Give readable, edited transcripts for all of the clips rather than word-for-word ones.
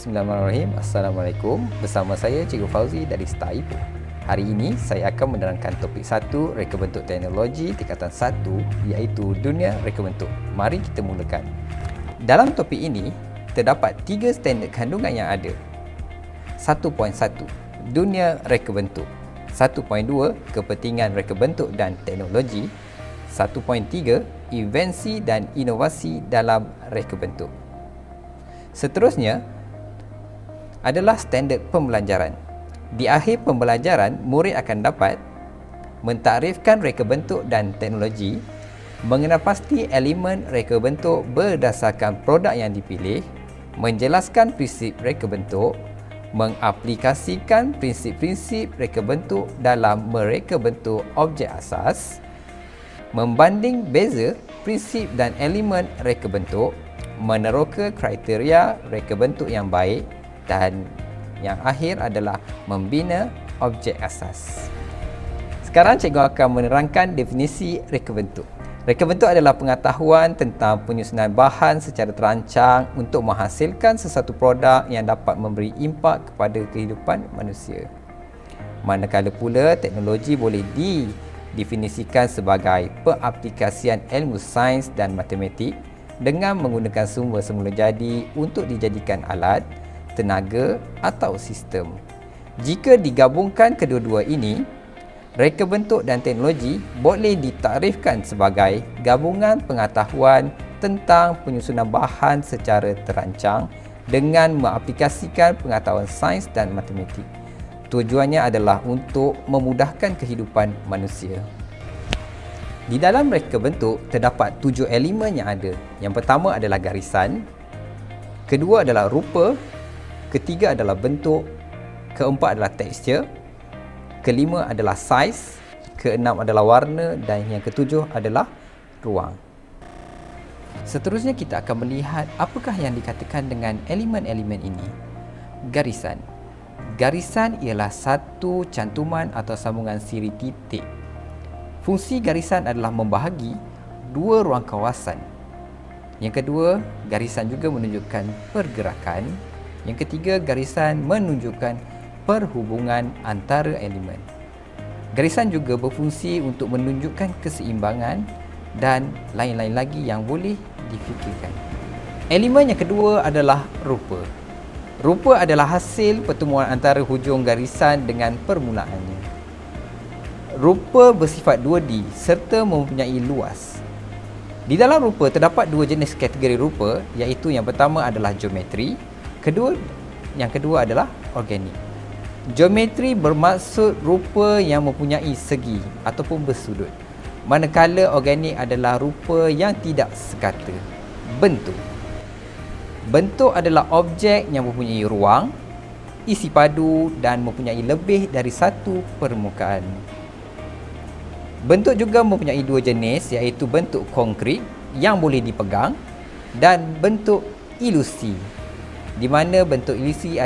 Bismillahirrahmanirrahim. Assalamualaikum. Bersama saya Cikgu Fauzi dari Star Ipoh. Hari ini saya akan menerangkan topik 1 reka bentuk teknologi tingkatan 1 iaitu dunia reka bentuk. Mari kita mulakan. Dalam topik ini terdapat 3 standard kandungan yang ada. 1.1 dunia reka bentuk. 1.2 kepentingan reka bentuk dan teknologi. 1.3 invensi dan inovasi dalam reka bentuk. Seterusnya adalah standard pembelajaran. Di akhir pembelajaran, murid akan dapat mentakrifkan reka bentuk dan teknologi, mengenal pasti elemen reka bentuk berdasarkan produk yang dipilih, menjelaskan prinsip reka bentuk, mengaplikasikan prinsip-prinsip reka bentuk dalam mereka bentuk objek asas, membanding beza prinsip dan elemen reka bentuk, meneroka kriteria reka bentuk yang baik, dan yang akhir adalah membina objek asas. Sekarang cikgu akan menerangkan definisi reka bentuk. Reka bentuk adalah pengetahuan tentang penyusunan bahan secara terancang untuk menghasilkan sesuatu produk yang dapat memberi impak kepada kehidupan manusia. Manakala pula teknologi boleh didefinisikan sebagai pengaplikasian ilmu sains dan matematik dengan menggunakan sumber semula jadi untuk dijadikan alat, tenaga atau sistem. Jika digabungkan kedua-dua ini, reka bentuk dan teknologi boleh ditakrifkan sebagai gabungan pengetahuan tentang penyusunan bahan secara terancang dengan mengaplikasikan pengetahuan sains dan matematik. Tujuannya adalah untuk memudahkan kehidupan manusia. Di dalam reka bentuk terdapat 7 elemen yang ada. Yang pertama adalah garisan, kedua adalah rupa, ketiga adalah bentuk, keempat adalah tekstur, kelima adalah saiz, keenam adalah warna dan yang ketujuh adalah ruang. Seterusnya kita akan melihat apakah yang dikatakan dengan elemen-elemen ini. Garisan. Garisan ialah satu cantuman atau sambungan siri titik. Fungsi garisan adalah membahagi dua ruang kawasan. Yang kedua, garisan juga menunjukkan pergerakan. Yang ketiga, garisan menunjukkan perhubungan antara elemen. Garisan juga berfungsi untuk menunjukkan keseimbangan dan lain-lain lagi yang boleh difikirkan. Elemen yang kedua adalah rupa. Rupa adalah hasil pertemuan antara hujung garisan dengan permulaannya. Rupa bersifat 2D serta mempunyai luas. Di dalam rupa terdapat dua jenis kategori rupa, iaitu yang pertama adalah geometri, yang kedua adalah organik. Geometri bermaksud rupa yang mempunyai segi ataupun bersudut, manakala organik adalah rupa yang tidak sekata. Bentuk. Bentuk adalah objek yang mempunyai ruang, isi padu dan mempunyai lebih dari satu permukaan. Bentuk juga mempunyai dua jenis, iaitu bentuk konkret yang boleh dipegang dan bentuk ilusi, di mana bentuk ilusi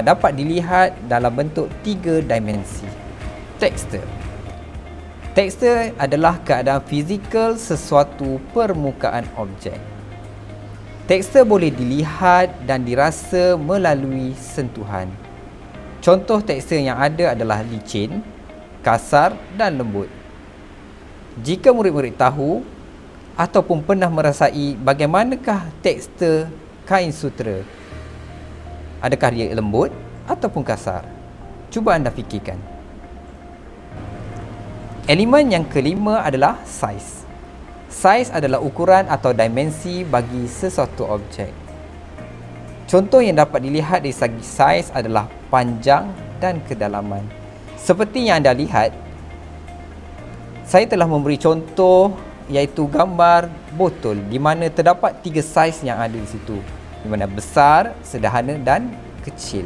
dapat dilihat dalam bentuk 3 dimensi. Tekstur. Tekstur adalah keadaan fizikal sesuatu permukaan objek. Tekstur boleh dilihat dan dirasa melalui sentuhan. Contoh tekstur yang ada adalah licin, kasar dan lembut. Jika murid-murid tahu ataupun pernah merasai bagaimanakah tekstur kain sutera, adakah dia lembut ataupun kasar? Cuba anda fikirkan. Elemen yang kelima adalah saiz. Saiz adalah ukuran atau dimensi bagi sesuatu objek. Contoh yang dapat dilihat dari segi saiz adalah panjang dan kedalaman. Seperti yang anda lihat, saya telah memberi contoh iaitu gambar botol di mana terdapat 3 saiz yang ada di situ, di mana besar, sederhana dan kecil.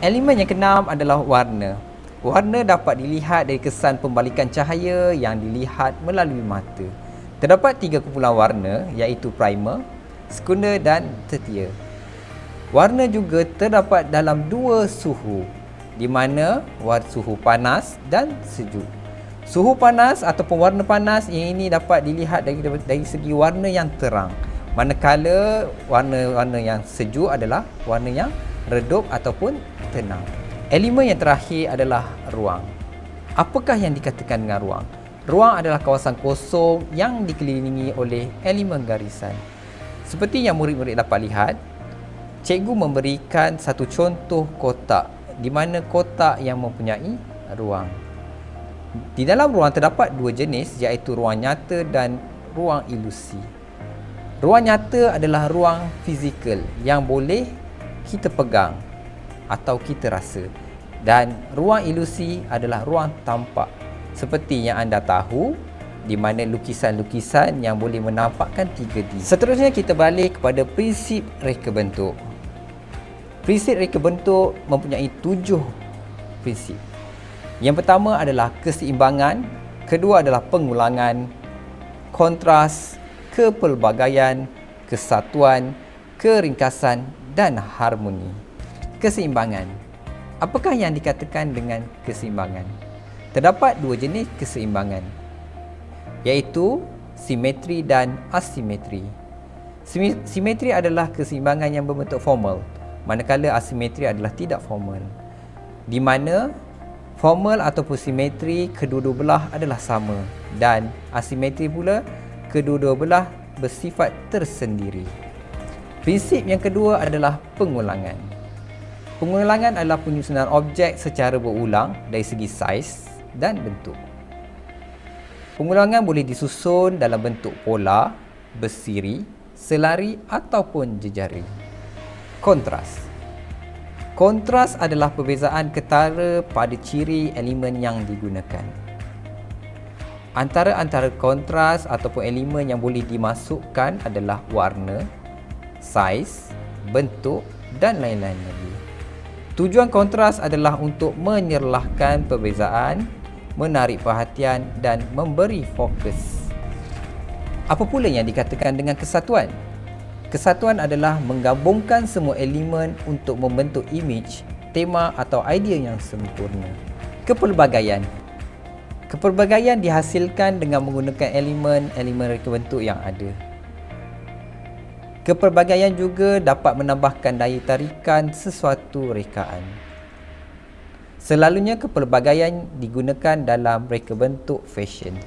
Elemen yang keenam adalah warna. Warna dapat dilihat dari kesan pembalikan cahaya yang dilihat melalui mata. Terdapat 3 kumpulan warna iaitu primer, sekunder dan tertier. Warna juga terdapat dalam 2 suhu, di mana suhu panas dan sejuk. Suhu panas ataupun warna panas ini dapat dilihat dari segi warna yang terang, manakala warna-warna yang sejuk adalah warna yang redup ataupun tenang. Elemen yang terakhir adalah ruang. Apakah yang dikatakan dengan ruang? Ruang adalah kawasan kosong yang dikelilingi oleh elemen garisan. Seperti yang murid-murid dapat lihat, cikgu memberikan satu contoh kotak di mana kotak yang mempunyai ruang. Di dalam ruang terdapat dua jenis, iaitu ruang nyata dan ruang ilusi. Ruang nyata adalah ruang fizikal yang boleh kita pegang atau kita rasa, dan ruang ilusi adalah ruang tampak seperti yang anda tahu, di mana lukisan-lukisan yang boleh menampakkan 3D. Seterusnya kita balik kepada prinsip reka bentuk. Prinsip reka bentuk mempunyai 7 prinsip. Yang pertama adalah keseimbangan, kedua adalah pengulangan, kontras, kepelbagaian, kesatuan, keringkasan dan harmoni. Keseimbangan. Apakah yang dikatakan dengan keseimbangan? Terdapat dua jenis keseimbangan, iaitu simetri dan asimetri. Simetri adalah keseimbangan yang berbentuk formal, manakala asimetri adalah tidak formal, di mana formal ataupun simetri kedua-dua belah adalah sama, dan asimetri pula kedua-dua belah bersifat tersendiri. Prinsip yang kedua adalah pengulangan. Pengulangan adalah penyusunan objek secara berulang dari segi saiz dan bentuk. Pengulangan boleh disusun dalam bentuk pola, bersiri, selari ataupun jejari. Kontras. Kontras adalah perbezaan ketara pada ciri elemen yang digunakan. Antara kontras ataupun elemen yang boleh dimasukkan adalah warna, saiz, bentuk dan lain-lain lagi. Tujuan kontras adalah untuk menyerlahkan perbezaan, menarik perhatian dan memberi fokus. Apa pula yang dikatakan dengan kesatuan? Kesatuan adalah menggabungkan semua elemen untuk membentuk imej, tema atau idea yang sempurna. Kepelbagaian. Kepelbagaian dihasilkan dengan menggunakan elemen reka bentuk yang ada. Kepelbagaian juga dapat menambahkan daya tarikan sesuatu rekaan. Selalunya kepelbagaian digunakan dalam reka bentuk fashion.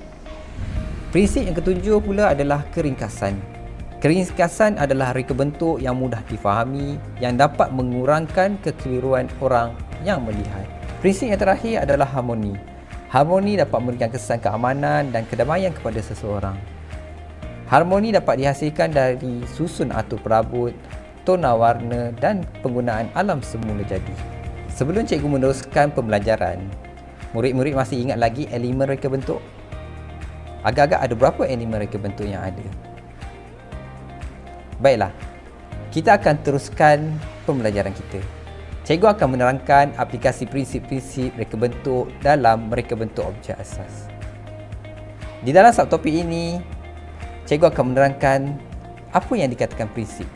Prinsip yang ketujuh pula adalah keringkasan. Keringkasan adalah reka bentuk yang mudah difahami yang dapat mengurangkan kekeliruan orang yang melihat. Prinsip yang terakhir adalah harmoni. Harmoni dapat memberikan kesan keamanan dan kedamaian kepada seseorang. Harmoni dapat dihasilkan dari susun atur perabot, tona warna dan penggunaan alam semula jadi. Sebelum cikgu meneruskan pembelajaran, murid-murid masih ingat lagi elemen reka bentuk? Agak-agak ada berapa elemen reka bentuk yang ada? Baiklah, kita akan teruskan pembelajaran kita. Cikgu akan menerangkan aplikasi prinsip-prinsip reka bentuk dalam reka bentuk objek asas. Di dalam subtopik ini, cikgu akan menerangkan apa yang dikatakan prinsip.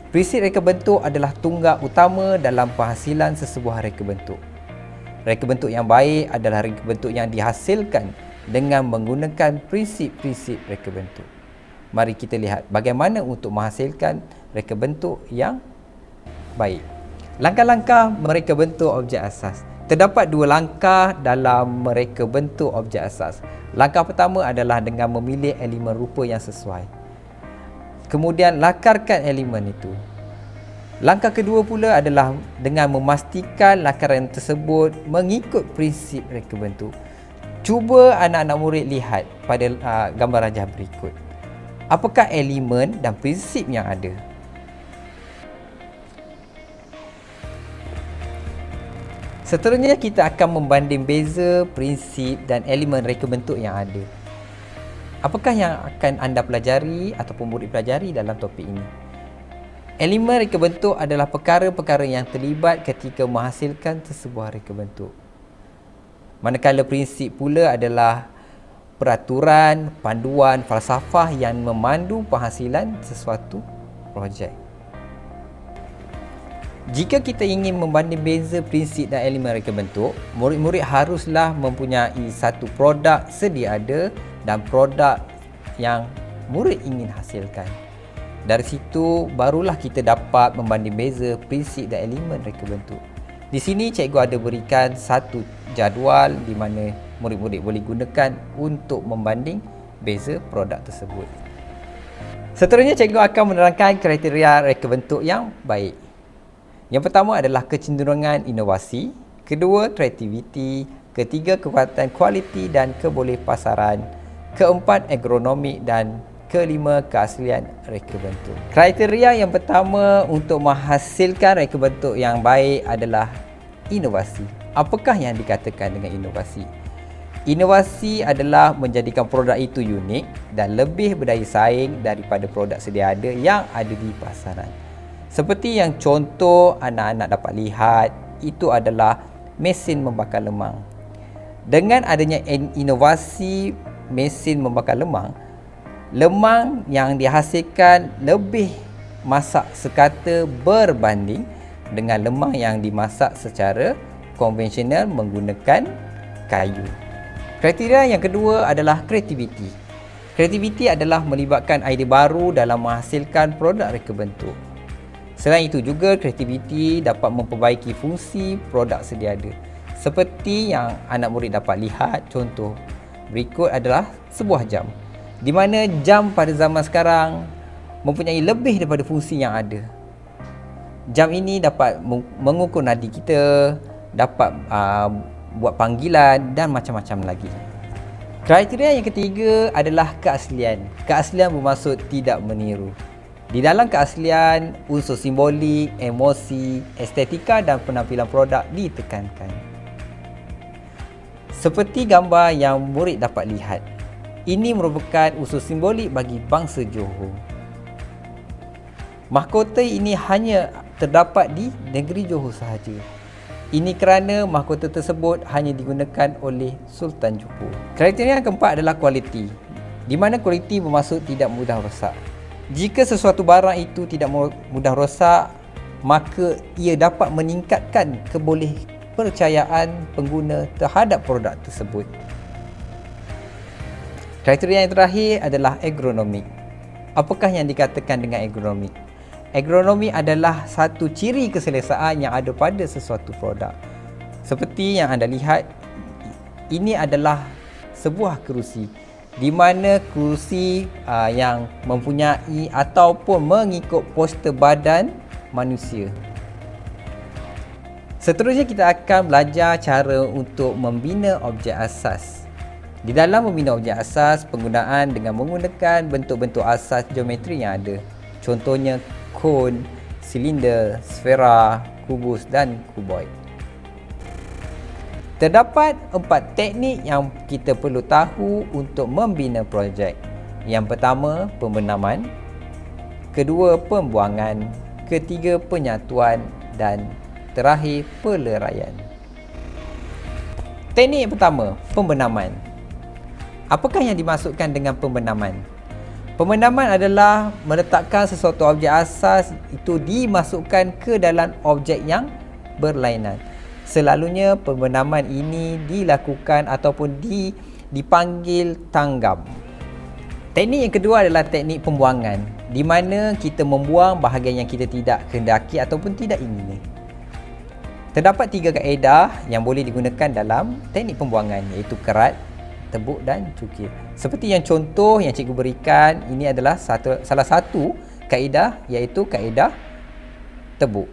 Prinsip reka bentuk adalah tunggak utama dalam penghasilan sesebuah reka bentuk. Reka bentuk yang baik adalah reka bentuk yang dihasilkan dengan menggunakan prinsip-prinsip reka bentuk. Mari kita lihat bagaimana untuk menghasilkan reka bentuk yang baik. Langkah-langkah mereka bentuk objek asas. Terdapat dua langkah dalam mereka bentuk objek asas. Langkah pertama adalah dengan memilih elemen rupa yang sesuai. Kemudian lakarkan elemen itu. Langkah kedua pula adalah dengan memastikan lakaran tersebut mengikut prinsip reka bentuk. Cuba anak-anak murid lihat pada gambar rajah berikut. Apakah elemen dan prinsip yang ada? Seterusnya kita akan membanding beza prinsip dan elemen reka bentuk yang ada. Apakah yang akan anda pelajari ataupun murid pelajari dalam topik ini? Elemen reka bentuk adalah perkara-perkara yang terlibat ketika menghasilkan sesebuah reka bentuk. Manakala prinsip pula adalah peraturan, panduan, falsafah yang memandu penghasilan sesuatu projek. Jika kita ingin membanding beza prinsip dan elemen reka bentuk, murid-murid haruslah mempunyai satu produk sedia ada dan produk yang murid ingin hasilkan. Dari situ barulah kita dapat membanding beza prinsip dan elemen reka bentuk. Di sini cikgu ada berikan satu jadual di mana murid-murid boleh gunakan untuk membanding beza produk tersebut. Seterusnya cikgu akan menerangkan kriteria reka bentuk yang baik. Yang pertama adalah kecenderungan inovasi, kedua kreativiti, ketiga kekuatan kualiti dan kebolehpasaran, keempat agronomi dan kelima keaslian reka bentuk. Kriteria yang pertama untuk menghasilkan reka bentuk yang baik adalah inovasi. Apakah yang dikatakan dengan inovasi? Inovasi adalah menjadikan produk itu unik dan lebih berdaya saing daripada produk sedia ada yang ada di pasaran. Seperti yang contoh anak-anak dapat lihat, itu adalah mesin membakar lemang. Dengan adanya inovasi mesin membakar lemang, lemang yang dihasilkan lebih masak sekata berbanding dengan lemang yang dimasak secara konvensional menggunakan kayu. Kriteria yang kedua adalah kreativiti. Kreativiti adalah melibatkan idea baru dalam menghasilkan produk reka bentuk. Selain itu juga kreativiti dapat memperbaiki fungsi produk sedia ada. Seperti yang anak murid dapat lihat, contoh berikut adalah sebuah jam, di mana jam pada zaman sekarang mempunyai lebih daripada fungsi yang ada. Jam ini dapat mengukur nadi kita, dapat buat panggilan dan macam-macam lagi. Kriteria yang ketiga adalah keaslian. Keaslian bermaksud tidak meniru. Di dalam keaslian, unsur simbolik, emosi, estetika dan penampilan produk ditekankan. Seperti gambar yang murid dapat lihat, ini merupakan unsur simbolik bagi bangsa Johor. Mahkota ini hanya terdapat di negeri Johor sahaja. Ini kerana mahkota tersebut hanya digunakan oleh Sultan Johor. Kriteria yang keempat adalah kualiti, di mana kualiti bermaksud tidak mudah rosak. Jika sesuatu barang itu tidak mudah rosak, maka ia dapat meningkatkan kebolehpercayaan pengguna terhadap produk tersebut. Kriteria yang terakhir adalah agronomi. Apakah yang dikatakan dengan agronomi? Agronomi adalah satu ciri keselesaan yang ada pada sesuatu produk. Seperti yang anda lihat, ini adalah sebuah kerusi, di mana kerusi yang mempunyai ataupun mengikut poster badan manusia. Seterusnya kita akan belajar cara untuk membina objek asas. Di dalam membina objek asas, penggunaan dengan menggunakan bentuk-bentuk asas geometri yang ada. Contohnya kon, silinder, sfera, kubus dan kuboid. Terdapat 4 teknik yang kita perlu tahu untuk membina projek. Yang pertama, pembenaman. Kedua, pembuangan. Ketiga, penyatuan. Dan terakhir, peleraian. Teknik yang pertama, pembenaman. Apakah yang dimaksudkan dengan pembenaman? Pembenaman adalah meletakkan sesuatu objek asas itu dimasukkan ke dalam objek yang berlainan. Selalunya pembenaman ini dilakukan ataupun dipanggil tanggam. Teknik yang kedua adalah teknik pembuangan, di mana kita membuang bahagian yang kita tidak kehendaki ataupun tidak ingini. Terdapat 3 kaedah yang boleh digunakan dalam teknik pembuangan, iaitu kerat, tebuk dan cukir. Seperti yang contoh yang cikgu berikan, ini adalah salah satu kaedah, iaitu kaedah tebuk.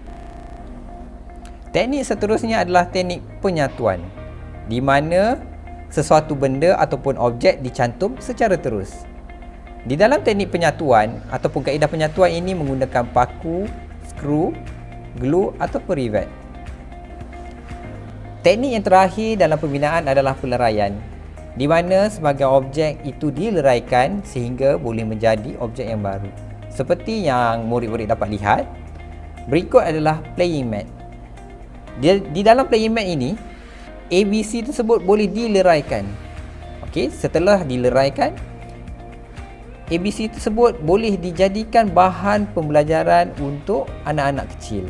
Teknik seterusnya adalah teknik penyatuan, di mana sesuatu benda ataupun objek dicantum secara terus. Di dalam teknik penyatuan ataupun kaedah penyatuan ini menggunakan paku, skru, glue ataupun rivet. Teknik yang terakhir dalam pembinaan adalah peleraian, di mana sebagai objek itu dileraikan sehingga boleh menjadi objek yang baru. Seperti yang murid-murid dapat lihat, berikut adalah playing mat. Di dalam playing mat ini, ABC tersebut boleh dileraikan. Okey, setelah dileraikan, ABC tersebut boleh dijadikan bahan pembelajaran untuk anak-anak kecil.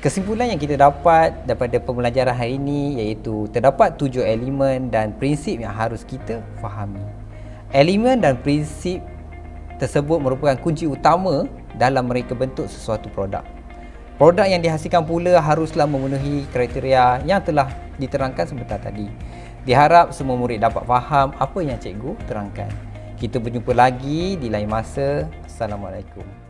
Kesimpulan yang kita dapat daripada pembelajaran hari ini iaitu terdapat 7 elemen dan prinsip yang harus kita fahami. Elemen dan prinsip tersebut merupakan kunci utama dalam mereka bentuk sesuatu produk. Produk yang dihasilkan pula haruslah memenuhi kriteria yang telah diterangkan sebentar tadi. Diharap semua murid dapat faham apa yang cikgu terangkan. Kita berjumpa lagi di lain masa. Assalamualaikum.